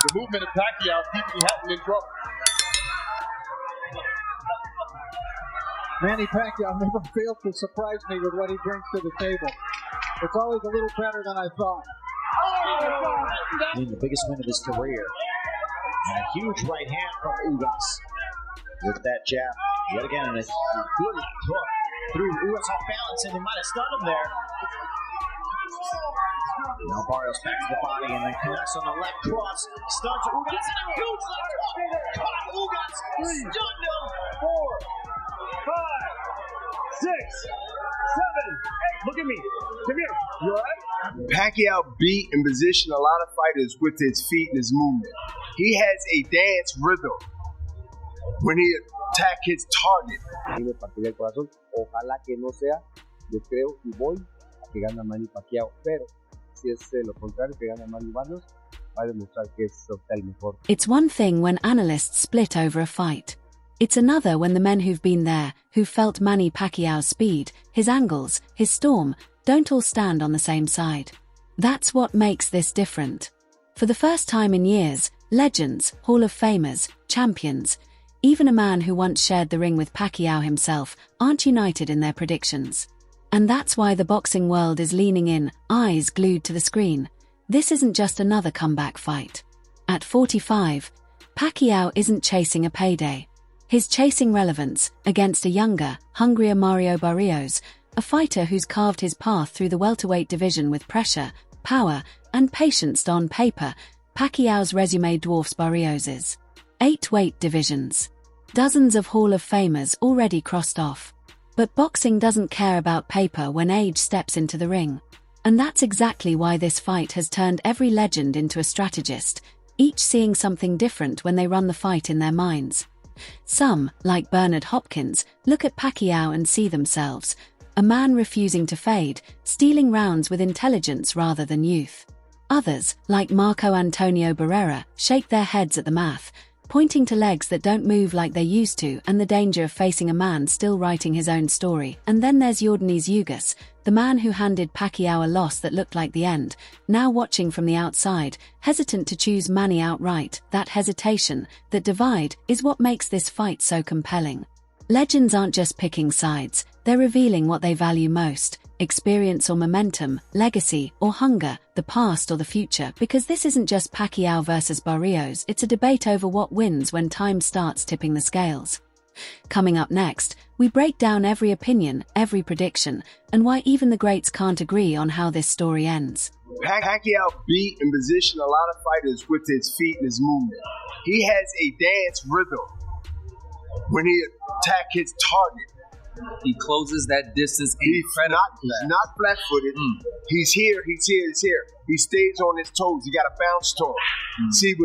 The movement of Pacquiao keeping Hatton in trouble. Manny Pacquiao never fails to surprise me with what he brings to the table. It's always a little better than I thought. In the biggest win of his career. And a huge right hand from Ugas. With that jab, yet again, and a good hook through Ugas off balance, and he might have stunned him there. Now Barrios back to the body and then connects on the left cross. Stuns Ugas and a huge left hook. Caught Ugas, stunned him. 4, 5, 6, 7, 8. Look at me. Come here. You all right? Pacquiao beat and positioned a lot of fighters with his feet and his movement. He has a dance rhythm when he attack his target. Me partiría el corazón. Ojalá que no sea. Yo creo y voy a que gana Manny Pacquiao, pero si es lo contrario, que gana Manny Barrios, va a demostrar que es el mejor. It's one thing when analysts split over a fight. It's another when the men who've been there, who've felt Manny Pacquiao's speed, his angles, his storm, don't all stand on the same side. That's what makes this different. For the first time in years, legends, Hall of Famers, champions, even a man who once shared the ring with Pacquiao himself, aren't united in their predictions. And that's why the boxing world is leaning in, eyes glued to the screen. This isn't just another comeback fight. At 45, Pacquiao isn't chasing a payday. He's chasing relevance against a younger, hungrier Mario Barrios, a fighter who's carved his path through the welterweight division with pressure, power, and patience. On paper, Pacquiao's resume dwarfs Barrios's. 8 weight divisions. Dozens of Hall of Famers already crossed off. But boxing doesn't care about paper when age steps into the ring. And that's exactly why this fight has turned every legend into a strategist, each seeing something different when they run the fight in their minds. Some, like Bernard Hopkins, look at Pacquiao and see themselves, a man refusing to fade, stealing rounds with intelligence rather than youth. Others, like Marco Antonio Barrera, shake their heads at the math, pointing to legs that don't move like they used to and the danger of facing a man still writing his own story. And then there's Yordenis Ugas, the man who handed Pacquiao a loss that looked like the end, now watching from the outside, hesitant to choose Manny outright. That hesitation, that divide, is what makes this fight so compelling. Legends aren't just picking sides, they're revealing what they value most: experience or momentum, legacy or hunger, the past or the future, because this isn't just Pacquiao versus Barrios, it's a debate over what wins when time starts tipping the scales. Coming up next, we break down every opinion, every prediction, and why even the greats can't agree on how this story ends. Pacquiao beat and positioned a lot of fighters with his feet and his movement. He has a dance rhythm when he attack his target. He closes that distance He's not flat-footed. He's here. He stays on his toes. He got a bounce to him. See,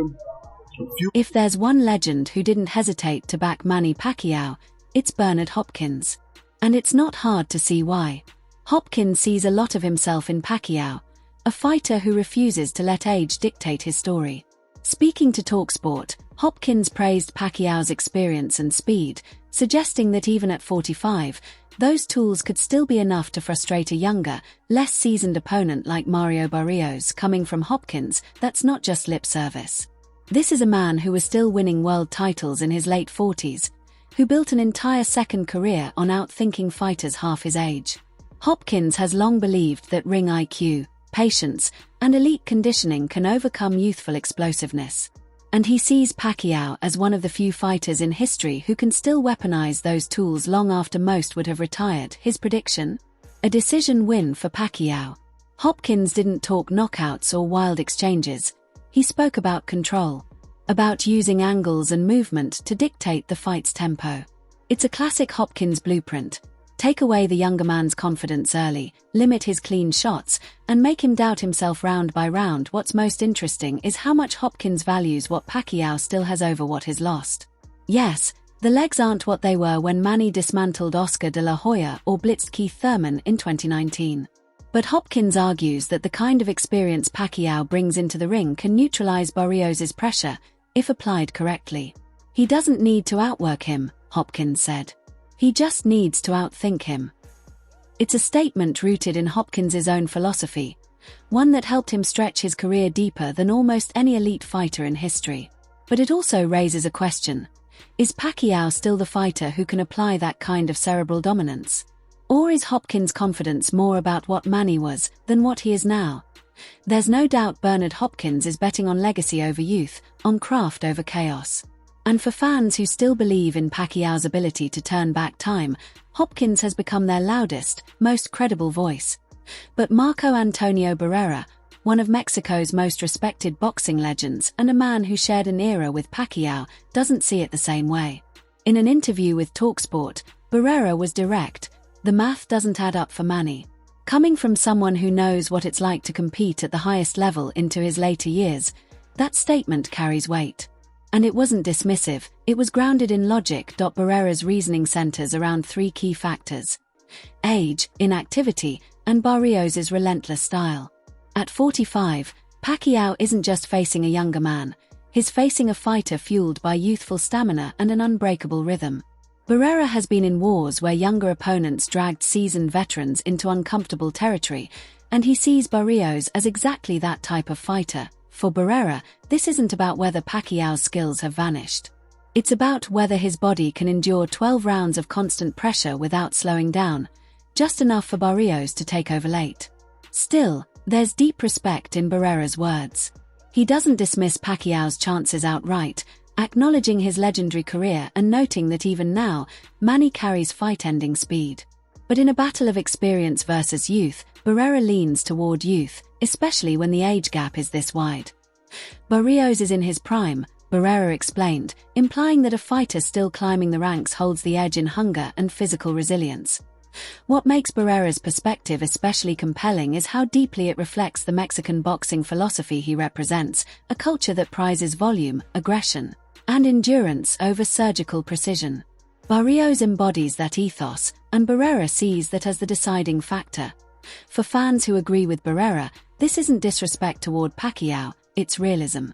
if there's one legend who didn't hesitate to back Manny Pacquiao, it's Bernard Hopkins. And it's not hard to see why. Hopkins sees a lot of himself in Pacquiao, a fighter who refuses to let age dictate his story. Speaking to TalkSport, Hopkins praised Pacquiao's experience and speed, suggesting that even at 45, those tools could still be enough to frustrate a younger, less seasoned opponent like Mario Barrios. Coming from Hopkins, that's not just lip service. This is a man who was still winning world titles in his late 40s, who built an entire second career on outthinking fighters half his age. Hopkins has long believed that ring IQ, patience, and elite conditioning can overcome youthful explosiveness. And he sees Pacquiao as one of the few fighters in history who can still weaponize those tools long after most would have retired. His prediction? A decision win for Pacquiao. Hopkins didn't talk knockouts or wild exchanges. He spoke about control, about using angles and movement to dictate the fight's tempo. It's a classic Hopkins blueprint. Take away the younger man's confidence early, limit his clean shots, and make him doubt himself round by round. What's most interesting is how much Hopkins values what Pacquiao still has over what is lost. Yes, the legs aren't what they were when Manny dismantled Oscar de la Hoya or blitzed Keith Thurman in 2019. But Hopkins argues that the kind of experience Pacquiao brings into the ring can neutralize Barrios' pressure, if applied correctly. He doesn't need to outwork him, Hopkins said. He just needs to outthink him. It's a statement rooted in Hopkins' own philosophy. one that helped him stretch his career deeper than almost any elite fighter in history. But it also raises a question. Is Pacquiao still the fighter who can apply that kind of cerebral dominance? Or is Hopkins' confidence more about what Manny was than what he is now? There's no doubt Bernard Hopkins is betting on legacy over youth, on craft over chaos. And for fans who still believe in Pacquiao's ability to turn back time, Hopkins has become their loudest, most credible voice. But Marco Antonio Barrera, one of Mexico's most respected boxing legends and a man who shared an era with Pacquiao, doesn't see it the same way. In an interview with TalkSport, Barrera was direct: "The math doesn't add up for Manny." Coming from someone who knows what it's like to compete at the highest level into his later years, that statement carries weight. And it wasn't dismissive, it was grounded in logic. Barrera's reasoning centers around three key factors: age, inactivity, and Barrios' relentless style. At 45, Pacquiao isn't just facing a younger man, he's facing a fighter fueled by youthful stamina and an unbreakable rhythm. Barrera has been in wars where younger opponents dragged seasoned veterans into uncomfortable territory, and he sees Barrios as exactly that type of fighter. For Barrera, this isn't about whether Pacquiao's skills have vanished. It's about whether his body can endure 12 rounds of constant pressure without slowing down, just enough for Barrios to take over late. Still, there's deep respect in Barrera's words. He doesn't dismiss Pacquiao's chances outright, acknowledging his legendary career and noting that even now, Manny carries fight-ending speed. But in a battle of experience versus youth, Barrera leans toward youth, especially when the age gap is this wide. Barrios is in his prime, Barrera explained, implying that a fighter still climbing the ranks holds the edge in hunger and physical resilience. What makes Barrera's perspective especially compelling is how deeply it reflects the Mexican boxing philosophy he represents, a culture that prizes volume, aggression, and endurance over surgical precision. Barrios embodies that ethos, and Barrera sees that as the deciding factor. For fans who agree with Barrera, this isn't disrespect toward Pacquiao, it's realism.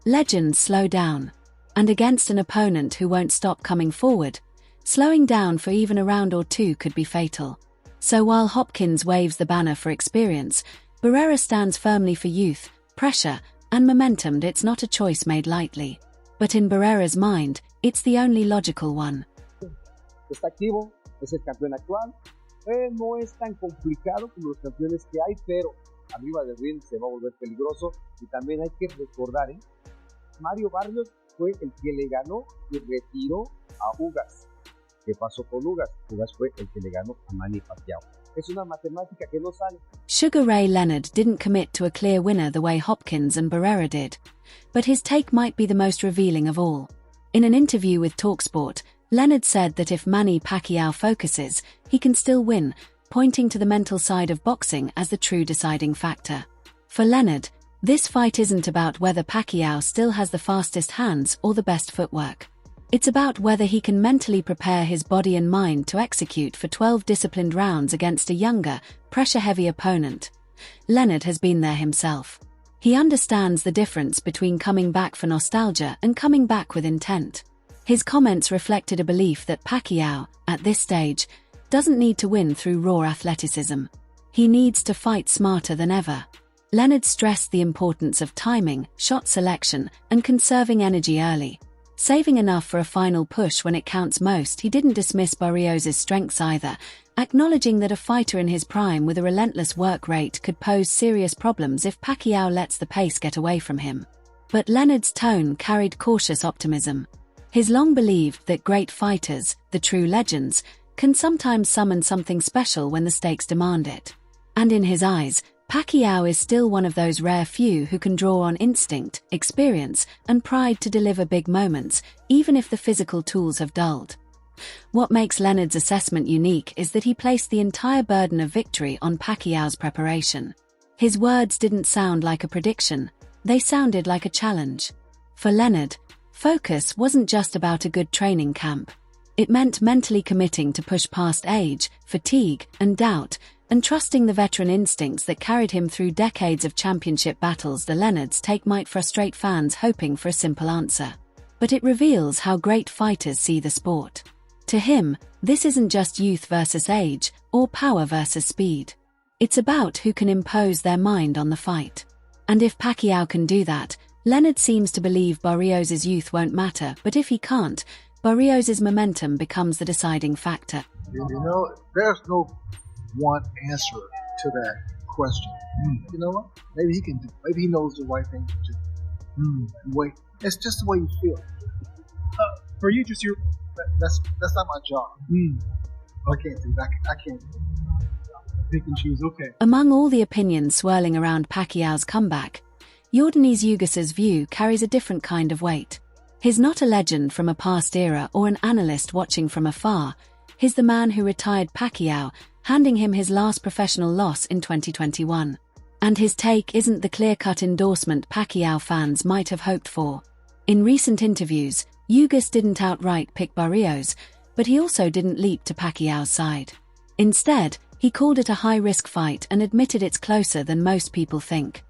Legends slow down. And against an opponent who won't stop coming forward, slowing down for even a round or two could be fatal. So while Hopkins waves the banner for experience, Barrera stands firmly for youth, pressure, and momentum. It's not a choice made lightly. But in Barrera's mind, it's the only logical one. Está activo, es el campeón actual. No es tan complicado como los campeones que hay, pero arriba del ring se va a volver peligroso. Y también hay que recordar, Mario Barrios fue el que le ganó y retiró a Ugas. ¿Qué pasó con Ugas? Ugas fue el que le ganó a Manny Pacquiao. Es una matemática que no sale. Sugar Ray Leonard didn't commit to a clear winner the way Hopkins and Barrera did. But his take might be the most revealing of all. In an interview with TalkSport, Leonard said that if Manny Pacquiao focuses, he can still win, pointing to the mental side of boxing as the true deciding factor. For Leonard, this fight isn't about whether Pacquiao still has the fastest hands or the best footwork. It's about whether he can mentally prepare his body and mind to execute for 12 disciplined rounds against a younger, pressure-heavy opponent. Leonard has been there himself. He understands the difference between coming back for nostalgia and coming back with intent. His comments reflected a belief that Pacquiao, at this stage, doesn't need to win through raw athleticism. He needs to fight smarter than ever. Leonard stressed the importance of timing, shot selection, and conserving energy early. Saving enough for a final push when it counts most. He didn't dismiss Barrios' strengths either, acknowledging that a fighter in his prime with a relentless work rate could pose serious problems if Pacquiao lets the pace get away from him. But Leonard's tone carried cautious optimism. He's long believed that great fighters, the true legends, can sometimes summon something special when the stakes demand it. And in his eyes, Pacquiao is still one of those rare few who can draw on instinct, experience, and pride to deliver big moments, even if the physical tools have dulled. What makes Leonard's assessment unique is that he placed the entire burden of victory on Pacquiao's preparation. His words didn't sound like a prediction, they sounded like a challenge. For Leonard, focus wasn't just about a good training camp. It meant mentally committing to push past age, fatigue, and doubt, and trusting the veteran instincts that carried him through decades of championship battles. The Leonard's take might frustrate fans hoping for a simple answer. But it reveals how great fighters see the sport. To him, this isn't just youth versus age, or power versus speed. It's about who can impose their mind on the fight. And if Pacquiao can do that, Leonard seems to believe Barrios' youth won't matter, but if he can't, Barrios' momentum becomes the deciding factor. You know, there's no one answer to that question. You know what? Maybe he can do. Maybe he knows the right thing to do. Wait, it's just the way you feel. For you, just your. That's not my job. I can't do that. I can't pick and choose. Okay. Among all the opinions swirling around Pacquiao's comeback, Yordenis Ugas' view carries a different kind of weight. He's not a legend from a past era or an analyst watching from afar. He's the man who retired Pacquiao, handing him his last professional loss in 2021. And his take isn't the clear-cut endorsement Pacquiao fans might have hoped for. In recent interviews, Ugas didn't outright pick Barrios, but he also didn't leap to Pacquiao's side. Instead, he called it a high-risk fight and admitted it's closer than most people think.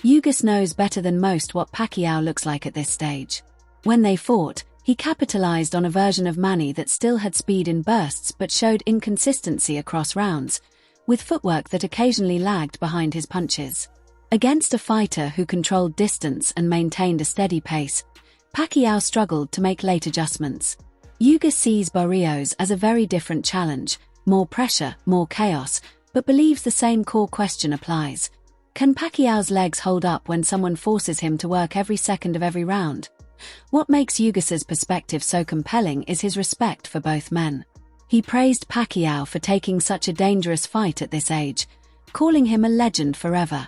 Ugas knows better than most what Pacquiao looks like at this stage. When they fought, he capitalized on a version of Manny that still had speed in bursts but showed inconsistency across rounds, with footwork that occasionally lagged behind his punches. Against a fighter who controlled distance and maintained a steady pace, Pacquiao struggled to make late adjustments. Ugas sees Barrios as a very different challenge, more pressure, more chaos, but believes the same core question applies. Can Pacquiao's legs hold up when someone forces him to work every second of every round? What makes Ugas' perspective so compelling is his respect for both men. He praised Pacquiao for taking such a dangerous fight at this age, calling him a legend forever.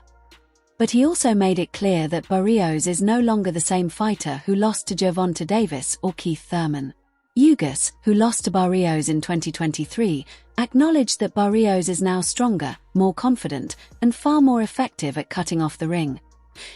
But he also made it clear that Barrios is no longer the same fighter who lost to Gervonta Davis or Keith Thurman. Ugas, who lost to Barrios in 2023, acknowledged that Barrios is now stronger, more confident, and far more effective at cutting off the ring.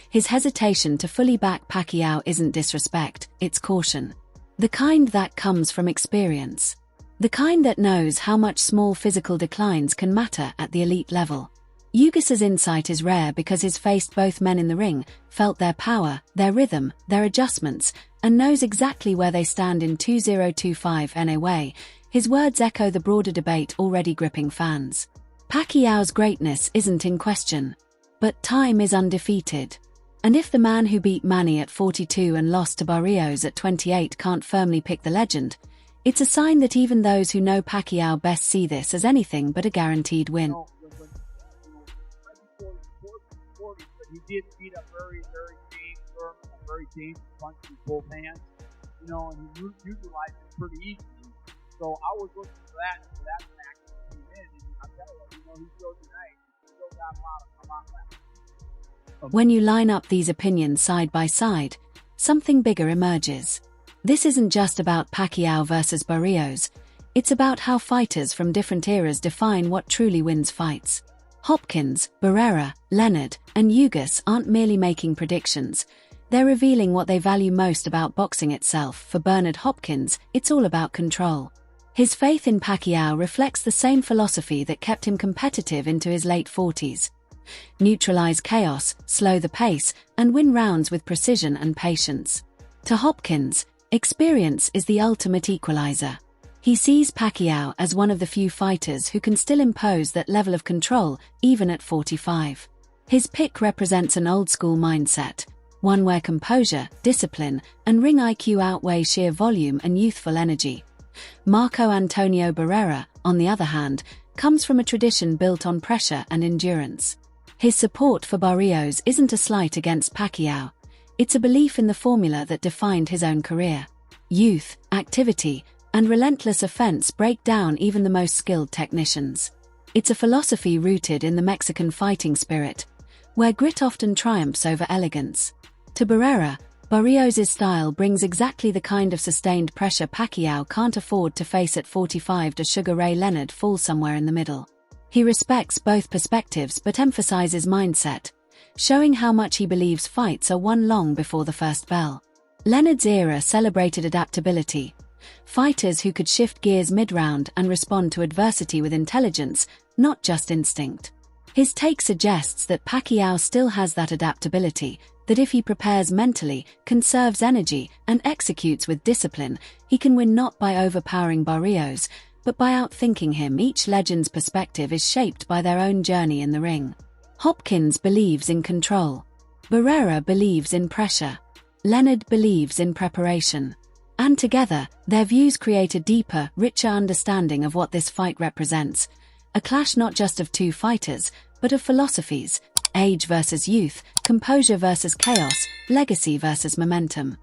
His hesitation to fully back Pacquiao isn't disrespect, it's caution. The kind that comes from experience. The kind that knows how much small physical declines can matter at the elite level. Ugas' insight is rare because he's faced both men in the ring, felt their power, their rhythm, their adjustments, and knows exactly where they stand in 2025 NA. His words echo the broader debate already gripping fans. Pacquiao's greatness isn't in question. But time is undefeated. And if the man who beat Manny at 42 and lost to Barrios at 28 can't firmly pick the legend, it's a sign that even those who know Pacquiao best see this as anything but a guaranteed win. He did beat a very, very dangerous, very dangerous punch with both hands, and he utilized it pretty easily. So I was looking for that fact to come in, and I'll tell you, he showed tonight. He still got a lot left. When you line up these opinions side by side, something bigger emerges. This isn't just about Pacquiao versus Barrios, it's about how fighters from different eras define what truly wins fights. Hopkins, Barrera, Leonard, and Ugas aren't merely making predictions, they're revealing what they value most about boxing itself. For Bernard Hopkins, it's all about control. His faith in Pacquiao reflects the same philosophy that kept him competitive into his late 40s. Neutralize chaos, slow the pace, and win rounds with precision and patience. To Hopkins, experience is the ultimate equalizer. He sees Pacquiao as one of the few fighters who can still impose that level of control, even at 45. His pick represents an old-school mindset, one where composure, discipline, and ring IQ outweigh sheer volume and youthful energy. Marco Antonio Barrera, on the other hand, comes from a tradition built on pressure and endurance. His support for Barrios isn't a slight against Pacquiao, it's a belief in the formula that defined his own career. Youth, activity, and relentless offense break down even the most skilled technicians. It's a philosophy rooted in the Mexican fighting spirit, where grit often triumphs over elegance. To Barrera, Barrios' style brings exactly the kind of sustained pressure Pacquiao can't afford to face at 45. To Sugar Ray Leonard falls somewhere in the middle. He respects both perspectives but emphasizes mindset, showing how much he believes fights are won long before the first bell. Leonard's era celebrated adaptability, fighters who could shift gears mid-round and respond to adversity with intelligence, not just instinct. His take suggests that Pacquiao still has that adaptability, that if he prepares mentally, conserves energy, and executes with discipline, he can win not by overpowering Barrios, but by outthinking him, each legend's perspective is shaped by their own journey in the ring. Hopkins believes in control. Barrera believes in pressure. Leonard believes in preparation. And together, their views create a deeper, richer understanding of what this fight represents. A clash not just of two fighters, but of philosophies: age versus youth, composure versus chaos, legacy versus momentum.